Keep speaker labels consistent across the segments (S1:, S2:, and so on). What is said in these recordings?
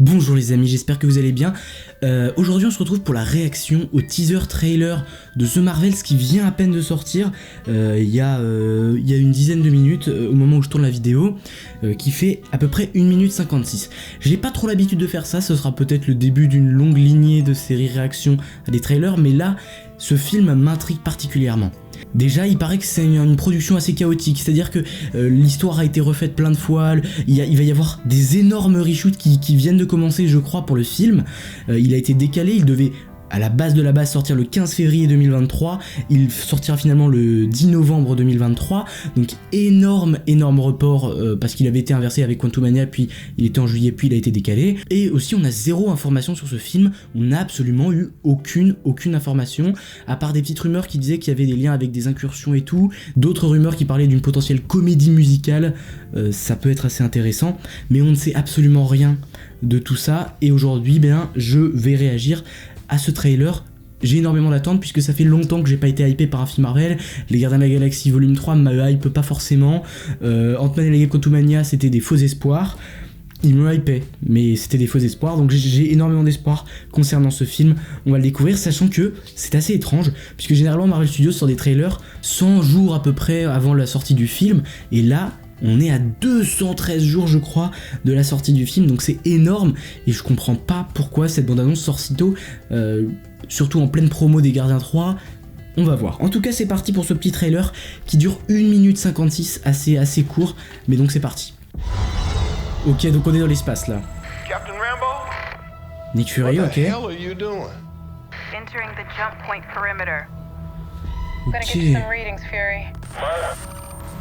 S1: Bonjour les amis, j'espère que vous allez bien. Aujourd'hui on se retrouve pour la réaction au teaser trailer de The Marvels qui vient à peine de sortir il y a une dizaine de minutes au moment où je tourne la vidéo, qui fait à peu près 1 minute 56. J'ai pas trop l'habitude de faire ça, ce sera peut-être le début d'une longue lignée de séries réactions à des trailers, mais là ce film m'intrigue particulièrement. Déjà, il paraît que c'est une production assez chaotique, c'est-à-dire que l'histoire a été refaite plein de fois, il va y avoir des énormes reshoots qui viennent de commencer, je crois, pour le film. Il a été décalé, il devait à la base de la base sortir le 15 février 2023, il sortira finalement le 10 novembre 2023, donc énorme report parce qu'il avait été inversé avec Quantumania, puis il était en juillet, puis il a été décalé. Et aussi on a zéro information sur ce film, on n'a absolument eu aucune information, à part des petites rumeurs qui disaient qu'il y avait des liens avec des incursions et tout, d'autres rumeurs qui parlaient d'une potentielle comédie musicale, ça peut être assez intéressant, mais on ne sait absolument rien de tout ça, et aujourd'hui je vais réagir à ce trailer. J'ai énormément d'attentes puisque ça fait longtemps que j'ai pas été hypé par un film Marvel. Les Gardiens de la Galaxie volume 3 me hype pas forcément. Ant-Man et la Guêpe Quantumania, c'était des faux espoirs. Il me hypait, mais c'était des faux espoirs, donc j'ai énormément d'espoir concernant ce film. On va le découvrir, sachant que c'est assez étrange, puisque généralement Marvel Studios sort des trailers 100 jours à peu près avant la sortie du film, et là on est à 213 jours je crois de la sortie du film, donc c'est énorme et je comprends pas pourquoi cette bande-annonce sort si tôt, surtout en pleine promo des Gardiens 3, on va voir. En tout cas c'est parti pour ce petit trailer qui dure 1 minute 56, assez court, mais donc c'est parti. Ok, donc on est dans l'espace là.
S2: Captain Rambo?
S1: Nick Fury, ok.
S2: What the hell are you doing?
S3: Entering the jump point perimeter.
S1: Ok.
S3: Gonna get you some readings, Fury.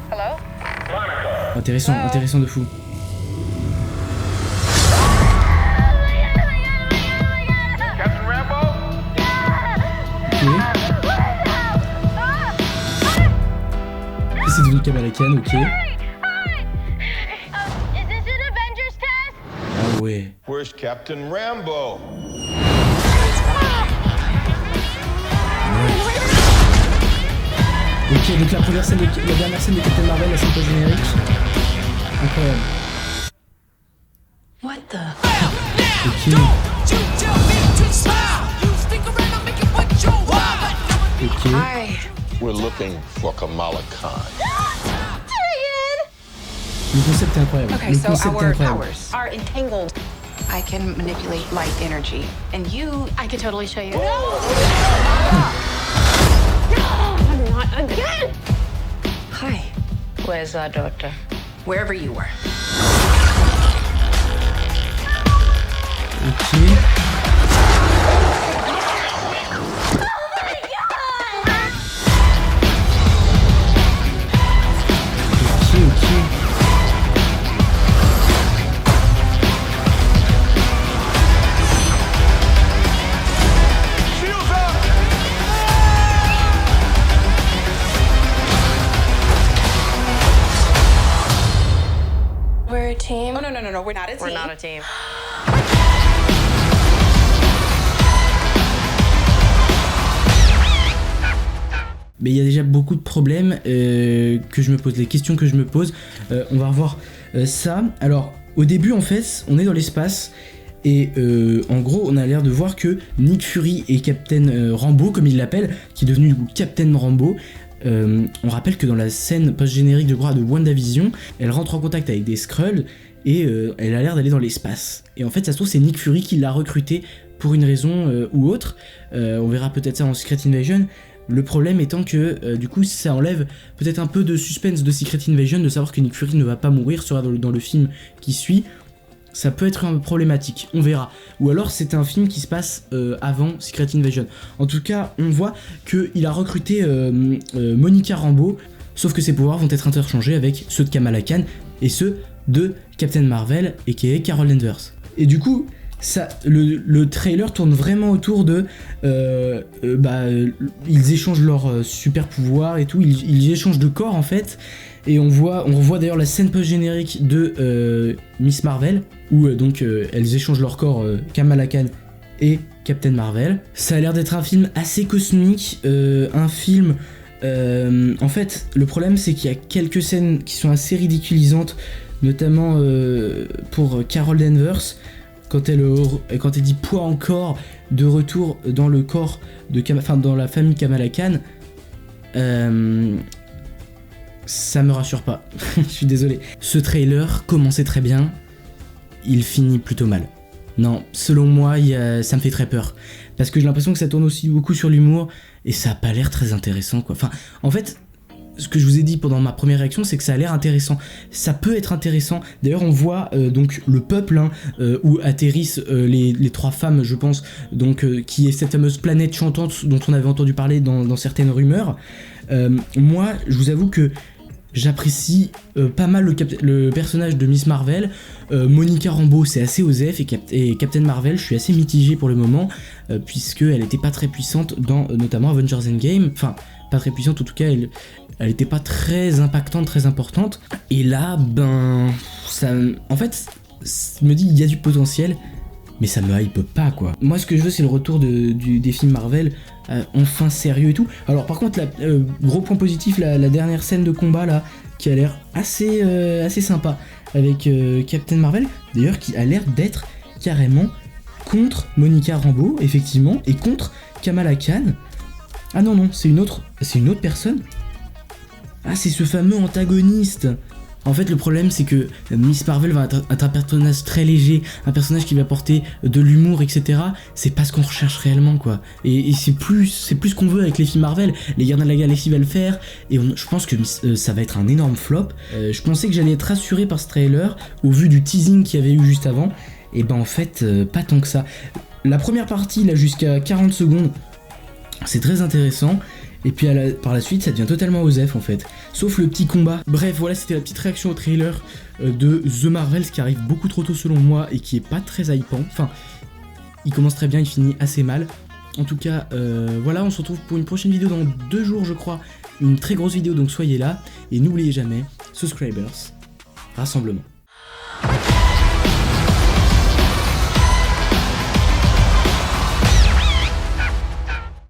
S3: Hello?
S1: Intéressant de fou.
S2: Captain Rambo?
S1: Ok. C'est devenu Kamala Khan, ok.
S4: Is this an Avengers test?
S1: Ah ouais.
S2: Where's Captain Rambo?
S1: Ok, donc la dernière scène de Captain Marvel, la scène post-générique. Incroyable.
S4: What the?
S1: Ok. Ok.
S4: Hi.
S2: We're looking for Kamala Khan.
S1: Le concept est incroyable.
S3: Okay,
S1: Le
S3: so
S1: concept est
S3: our
S1: incroyable.
S3: powers are entangled. I can manipulate light energy, and you, I could totally show you.
S4: Not again!
S3: Hi. Where's our daughter? Wherever you were.
S1: Ok. Ok.
S2: Shields up!
S4: We're a team.
S3: Oh, no, we're not a team.
S4: We're not a team.
S1: Mais il y a déjà beaucoup de problèmes que je me pose, les questions que je me pose. On va revoir ça. Alors, au début, en fait, on est dans l'espace. Et en gros, on a l'air de voir que Nick Fury et Captain Rambo, comme il l'appelle, qui est devenu du coup Captain Rambo, on rappelle que dans la scène post-générique de WandaVision, elle rentre en contact avec des Skrulls et elle a l'air d'aller dans l'espace. Et en fait, ça se trouve, c'est Nick Fury qui l'a recruté pour une raison ou autre. On verra peut-être ça en Secret Invasion. Le problème étant que du coup ça enlève peut-être un peu de suspense de Secret Invasion, de savoir que Nick Fury ne va pas mourir, sera dans le film qui suit. Ça peut être un peu problématique, on verra. Ou alors c'est un film qui se passe avant Secret Invasion. En tout cas, on voit qu'il a recruté Monica Rambeau, sauf que ses pouvoirs vont être interchangés avec ceux de Kamala Khan et ceux de Captain Marvel et qui est Carol Danvers. Et du coup, ça, le trailer tourne vraiment autour de ils échangent leurs super pouvoirs et tout, ils échangent de corps en fait, et on revoit d'ailleurs la scène post-générique de Miss Marvel où elles échangent leurs corps, Kamala Khan et Captain Marvel. Ça a l'air d'être un film assez cosmique, un film en fait le problème c'est qu'il y a quelques scènes qui sont assez ridiculisantes, notamment pour Carol Danvers, quand elle dit poids encore de retour dans le corps de dans la famille Kamala Khan, ça me rassure pas. Je suis désolé. Ce trailer commençait très bien, il finit plutôt mal. Non, selon moi, ça me fait très peur. Parce que j'ai l'impression que ça tourne aussi beaucoup sur l'humour, et ça a pas l'air très intéressant, quoi. Enfin, en fait, ce que je vous ai dit pendant ma première réaction, c'est que ça a l'air intéressant. Ça peut être intéressant. D'ailleurs, on voit donc le peuple, où atterrissent les 3 femmes, je pense, donc qui est cette fameuse planète chantante dont on avait entendu parler dans certaines rumeurs. Moi, je vous avoue que j'apprécie pas mal le personnage de Miss Marvel. Monica Rambeau, c'est assez osef, et Captain Marvel, je suis assez mitigé pour le moment, puisqu'elle était pas très puissante dans notamment Avengers Endgame. Enfin, pas très puissante, en tout cas, elle était pas très impactante, très importante. Et là, ça, en fait, me dit il y a du potentiel, mais ça me hype pas, quoi. Moi, ce que je veux, c'est le retour des films Marvel, enfin sérieux et tout. Alors, par contre, gros point positif, la dernière scène de combat, là, qui a l'air assez sympa, avec Captain Marvel, d'ailleurs, qui a l'air d'être carrément contre Monica Rambeau, effectivement, et contre Kamala Khan. Ah non, c'est une autre personne. Ah, c'est ce fameux antagoniste. En fait, le problème, c'est que Miss Marvel va être un personnage très léger, un personnage qui va porter de l'humour, etc. C'est pas ce qu'on recherche réellement, quoi. Et c'est plus ce qu'on veut avec les films Marvel. Les Gardiens de la Galaxie va le faire, et je pense que ça va être un énorme flop. Je pensais que j'allais être rassuré par ce trailer, au vu du teasing qu'il y avait eu juste avant. Et en fait, pas tant que ça. La première partie, là, jusqu'à 40 secondes, c'est très intéressant. Et puis par la suite, ça devient totalement osef en fait. Sauf le petit combat. Bref, voilà, c'était la petite réaction au trailer de The Marvels qui arrive beaucoup trop tôt selon moi et qui est pas très hypant. Enfin, il commence très bien, il finit assez mal. En tout cas, voilà, on se retrouve pour une prochaine vidéo dans 2 jours, je crois. Une très grosse vidéo, donc soyez là. Et n'oubliez jamais, subscribers, rassemblement.